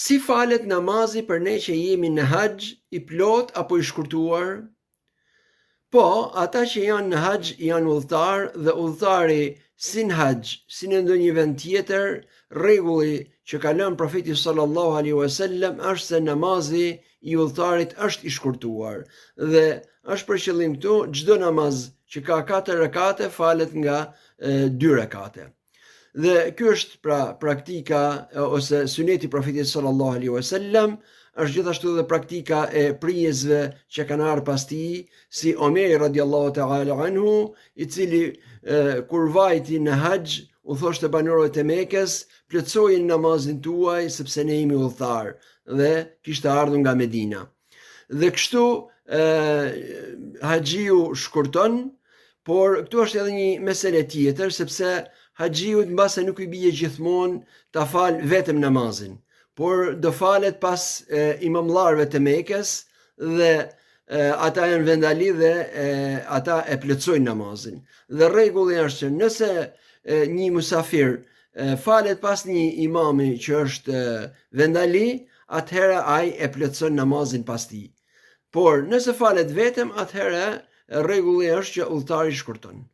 Si falet namazi për ne që jemi në haxh, i plot apo i shkurtuar? Po, ata që janë në haxh janë udhëtar dhe udhëtari si në haxh, si në ndonjë vend tjetër, rregulli që ka lënë profeti sallallahu alaihi wasallam është se namazi i udhëtarit është i shkurtuar dhe është për qëllim këtu çdo namaz që ka 4 rekate falet nga 2 rekate. Dhe ky është pra praktika ose suneti i profetit sallallahu alaihi wasallam, është gjithashtu dhe praktika e prijesve që kanë ardhur pas tij, si Omeri radiallahu ta'ala anhu, i cili kur vajti në haxh u thoshte banorëve të Mekës, plotësojeni namazin tuaj sepse ne jemi udhëtar, dhe kishte ardhur nga Medina. Dhe kështu haxhiu shkurton, por këtu është edhe një mesele tjetër, sepse haxhiut mbase nuk i bie gjithmonë ta fal vetëm namazin, por do falet pas imamllarëve të Mekës dhe ata janë vendali dhe ata e plotësojnë namazin. Dhe rregulli është që nëse një musafir falet pas një imami që është vendali, atëherë ai e plotëson namazin pas tij. Por nëse falet vetëm, atëherë rregulli është që udhëtari shkurton.